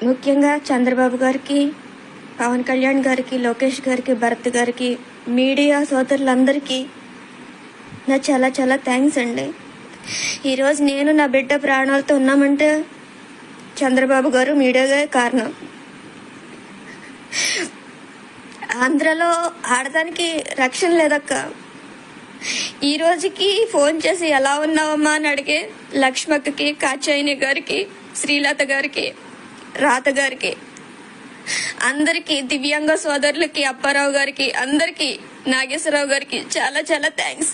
ముఖ్యంగా చంద్రబాబు గారికి, పవన్ కళ్యాణ్ గారికి, లోకేష్ గారికి, భరత్ గారికి, మీడియా సోదరులందరికీ నా చాలా చాలా థ్యాంక్స్ అండి. ఈరోజు నేను నా బిడ్డ ప్రాణాలతో ఉన్నామంటే చంద్రబాబు గారు, మీడియాగా కారణం. ఆంధ్రలో ఆడదానికి రక్షణ లేదక్క. ఈ రోజుకి ఫోన్ చేసి ఎలా ఉన్నావమ్మా అని అడిగే లక్ష్మక్కకి, కాచాయిని గారికి, శ్రీలత గారికి, రాత గారికి, అందరికి, దివ్యాంగ సోదరులకి, అప్పారావు గారికి, అందరికి, నాగేశ్వరరావు గారికి చాలా చాలా థ్యాంక్స్.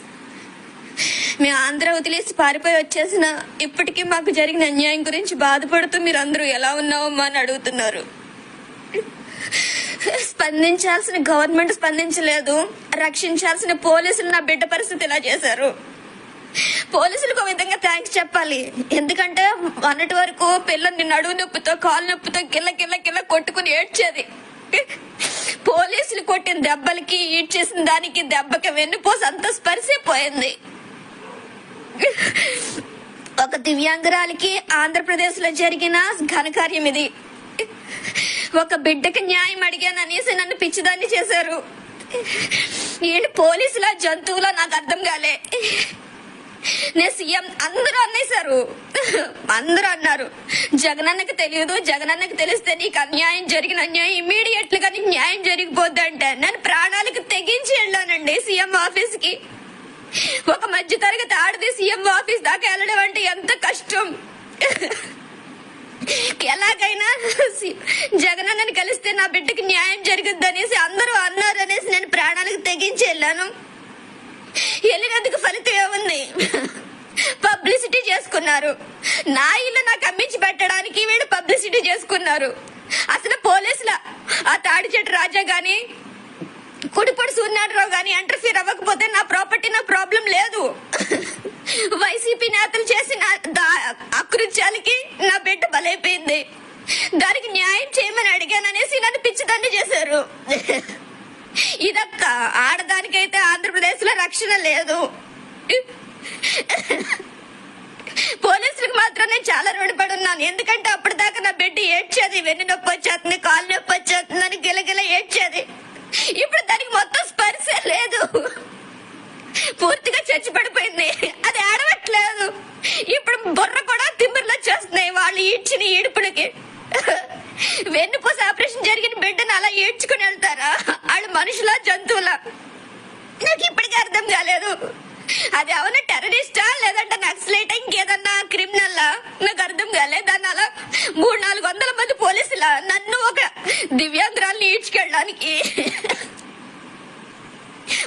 మేము ఆంధ్ర వదిలేసి పారిపోయి వచ్చేసిన ఇప్పటికీ మాకు జరిగిన అన్యాయం గురించి బాధపడుతూ మీరు అందరూ ఎలా ఉన్నావమ్మా అని అడుగుతున్నారు. స్పందించాల్సిన గవర్నమెంట్ స్పందించలేదు. రక్షించాల్సిన పోలీసులు నా బిడ్డ పరిస్థితి ఇలా చేశారు. పోలీసులకు ఒక విధంగా థ్యాంక్స్ చెప్పాలి. ఎందుకంటే మొన్నటి వరకు పిల్లల్ని నడువు నొప్పితో, కాలు నొప్పితో గిల్ల గిల్ల గిల్ల కొట్టుకుని ఏడ్చేది. పోలీసులు కొట్టిన దెబ్బలకి, ఈడ్చేసిన దానికి, దెబ్బకి వెన్నుపోసి అంత స్పర్శపోయింది. ఒక దివ్యాంగురాలికి ఆంధ్రప్రదేశ్ లో జరిగిన ఘనకార్యం ఇది. ఒక బిడ్డకి న్యాయం అడిగాననేసి నన్ను పిచ్చిదాన్ని చేశారు. ఏంటి పోలీసుల, జంతువుల నాకు అర్థం కాలే. నేను సీఎం అందరూ అన్నేశారు. అందరూ అన్నారు జగనన్నకి తెలియదు, జగనన్నకి తెలిస్తే నీకు అన్యాయం, జరిగిన అన్యాయం ఇమీడియట్ గా నీకు న్యాయం జరిగిపోద్ది అంటే నేను ప్రాణాలకు తెగించి వెళ్ళానండి సీఎం ఆఫీస్ కి. ఒక మధ్య తరగతి ఆడది సీఎం ఆఫీస్ దాకా వెళ్ళడం అంటే ఎంత కష్టం. ఎలాగైనా జగనన్నని కలిస్తే నా బిడ్డకి న్యాయం జరుగుద్ది అనేసి అందరూ అన్నారు అనేసి నేను ప్రాణాలకు తెగించి వెళ్ళాను. వెళ్ళినందుకు ఫలితం ఏముంది? పబ్లిసిటీ చేసుకున్నారు. నా ఇల్లు నాకు అమ్మించి పెట్టడానికి వీళ్ళు పబ్లిసిటీ చేసుకున్నారు. అసలు పోలీసుల ఆ తాడిచెట్టు రాజా గాని, కుడిపొడి సూర్యనారాయణరావు గాని ఇంటర్ఫీర్ అవ్వకపోతే నా ప్రాపర్టీ, నా ప్రాబ్లం లేదు. వైసీపీ నేతలు చేసిన అకృత్యాలకి నా బిడ్డ బలైపోయింది. దానికి న్యాయం చేయమని అడిగాననేసి నన్ను పిచ్చిదాన్ని చేశారు. ఇదక్క ఆడదానికైతే ఆంధ్రప్రదేశ్ లో రక్షణ లేదు. పోలీసులకు మాత్రం నేను చాలా రుణపడి ఉన్నాను. ఎందుకంటే అప్పటిదాకా నా బిడ్డ ఏడ్చేది, వెన్ను నొప్పి వచ్చేస్తుంది, కాలు నొప్పి వచ్చేస్తుంది అని గిలగిల ఏడ్చేది. ఇప్పుడు దానికి మొత్తం స్పర్శ లేదు, పూర్తిగా చచ్చి పడిపోయింది. అది ఆడవట్లేదు. ఇప్పుడు బుర్ర కూడా తిమ్మిర్లు వచ్చేస్తున్నాయి వాళ్ళు ఈడ్చిన ఈడుపులకి. వెన్నుపూస ఆపరేషన్ జరిగిన బిడ్డను అలా ఏడ్చుకుని వెళ్తారా? వాళ్ళు మనుషులా, జంతువులా? నాకు ఇప్పటికీ అర్థం కాలేదు. అది ఏమన్నా టెర్రరిస్టా లేదంటే నక్సలైట్, ఇంకేదన్నా క్రిమినల్లా? నాకు అర్థం కాలేదు. దాన్ని అలా 300-400 మంది పోలీసులా నన్ను ఒక దివ్యాంగురాల్ని ఈడ్చుకెళ్ళడానికి?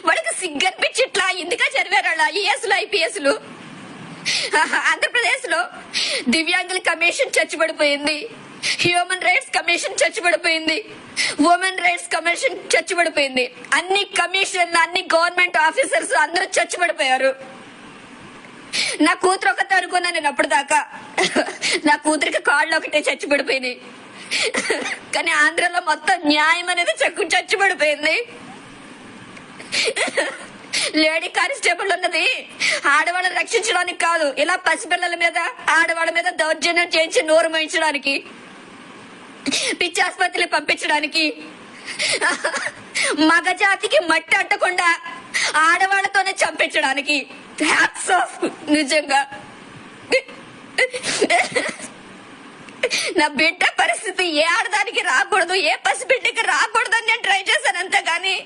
వాడికి సిగ్గనిపించి ఇట్లా ఎందుకా చదివారు వాళ్ళ ఐఏఎస్లు, ఐపీఎస్లు? ఆంధ్రప్రదేశ్ లో దివ్యాంగుల కమిషన్ చచ్చిపడిపోయింది, హ్యూమన్ రైట్స్ కమిషన్ చచ్చిపడిపోయింది, ఉమెన్ రైట్స్ కమిషన్ చచ్చిపడిపోయింది. అన్ని కమిషన్లు, అన్ని గవర్నమెంట్ ఆఫీసర్స్ అందరూ చచ్చిపడిపోయారు. నా కూతురు ఒకటే అనుకున్నా నేను అప్పటిదాకా. నా కూతురికి కాళ్ళు ఒకటే చచ్చిపడిపోయినాయి. కానీ ఆంధ్రలో మొత్తం న్యాయం అనేది చచ్చిపడిపోయింది. లేడీ కానిస్టేబుల్ ఉన్నది ఆడవాళ్ళని రక్షించడానికి కాదు, ఇలా పసిపిల్లల మీద, ఆడవాళ్ళ మీద దౌర్జన్యం చేయించి నోరు మోయించడానికి, పిచ్చి ఆసుపత్రికి పంపించడానికి, మగజాతికి మట్టి అట్టకుండా ఆడవాళ్లతోనే చంపించడానికి. హ్యాట్స్ ఆఫ్ నిజంగా. నా బిడ్డ పరిస్థితి ఏ ఆడదానికి రాకూడదు, ఏ పసిబిడ్డకి రాకూడదు అని నేను ట్రై చేశాను అంతేగాని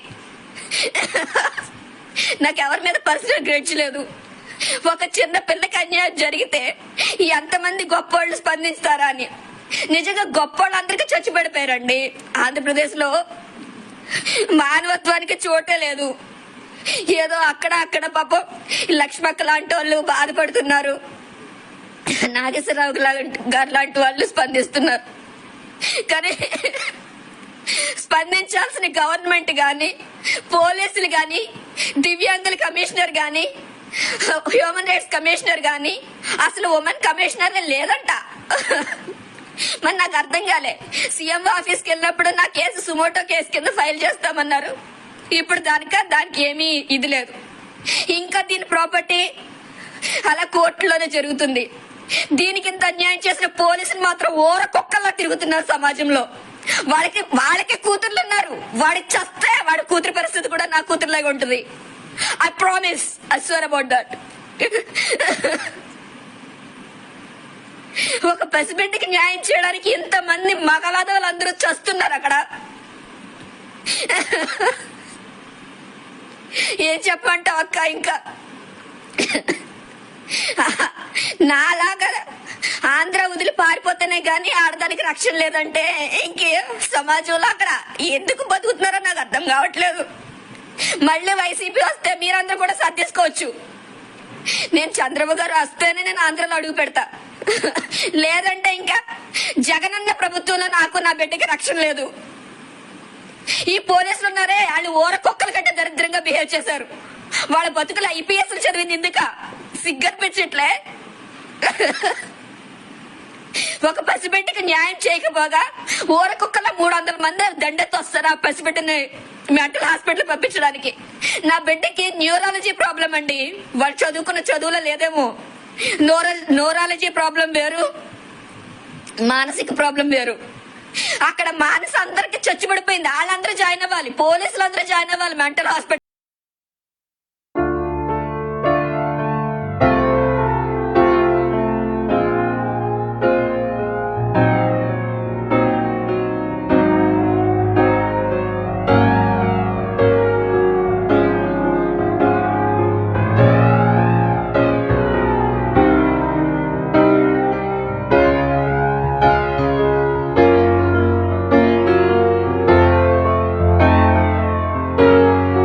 నాకు ఎవరి మీద పర్సనల్ గ్రేడ్స్ లేదు. ఒక చిన్న పిల్లకి అన్యాయం జరిగితే ఎంతమంది గొప్పోళ్ళు స్పందిస్తారా అని. నిజంగా గొప్పోళ్ళందరికీ చచ్చిపడిపోయారండి. ఆంధ్రప్రదేశ్ లో మానవత్వానికి చోటే లేదు. ఏదో అక్కడ పాపం లక్ష్మక్క లాంటి వాళ్ళు బాధపడుతున్నారు, నాగేశ్వరరావు గారు లాంటి వాళ్ళు స్పందిస్తున్నారు. కానీ స్పందించాల్సిన గవర్నమెంట్ గాని, పోలీసులు గాని, దివ్యాంగుల కమిషనర్ గాని, హ్యూమన్ రైట్స్ కమిషనర్ గాని, అసలు ఉమెన్ కమిషనర్ లేదంట. మరి నాకు అర్థం కాలే. సీఎం ఆఫీస్కి వెళ్ళినప్పుడు నా కేసు సుమోటో కేసు కింద ఫైల్ చేస్తామన్నారు. ఇప్పుడు దానికి ఏమీ ఇది లేదు. ఇంకా దీని ప్రాపర్టీ అలా కోర్టులోనే జరుగుతుంది. దీనికి ఇంత అన్యాయం చేసిన పోలీసులు మాత్రం ఓర కుక్కల్లా తిరుగుతున్నారు సమాజంలో. వాళ్ళకి కూతుర్లు ఉన్నారు. వాడికి చస్తే వాడి కూతురు పరిస్థితి కూడా నా కూతురులాగా ఉంటుంది. I promise, I swear about that. ఒక పసిబిడ్డకి న్యాయం చేయడానికి ఇంతమంది మగవాదవులు అందరూ చస్తున్నారు అక్కడ. ఏం చెప్పంటావు అక్క? ఇంకా నాలాగా ఆంధ్ర వదిలి పారిపోతేనే గానీ ఆడదానికి రక్షణ లేదంటే ఇంకే సమాజంలో అక్కడ ఎందుకు బతుకుతున్నారో నాకు అర్థం కావట్లేదు. మళ్ళీ వైసీపీ వస్తే మీరందరూ కూడా సర్దేసుకోవచ్చు. నేను చంద్రబాబు గారు వస్తేనే నేను ఆంధ్రలో అడుగు పెడతా. లేదంటే ఇంకా జగనన్న ప్రభుత్వంలో నాకు నా బిడ్డకి రక్షణ లేదు. ఈ పోలీసులు ఉన్నారే, వాళ్ళు ఊర కుక్కల కంటే దరిద్రంగా బిహేవ్ చేశారు. వాళ్ళ బతుకులు IPS చదివింది ఎందుక? సిగ్గనిపించట్లే. ఒక పసిబిడ్డకి న్యాయం చేయకపోగా ఊర కుక్కల 300 మంది దండెత్తి వస్తారు ఆ పసిబిడ్డని మెంటల్ హాస్పిటల్ పంపించడానికి. నా బిడ్డకి న్యూరాలజీ ప్రాబ్లం అండి. వాళ్ళు చదువుకున్న చదువులో లేదేమో. న్యూరాలజీ ప్రాబ్లం వేరు, మానసిక ప్రాబ్లం వేరు. అక్కడ మానస అందరికి చచ్చిపడిపోయింది. వాళ్ళందరూ జాయిన్ అవ్వాలి, పోలీసులు అందరూ జాయిన్ అవ్వాలి మెంటల్ హాస్పిటల్.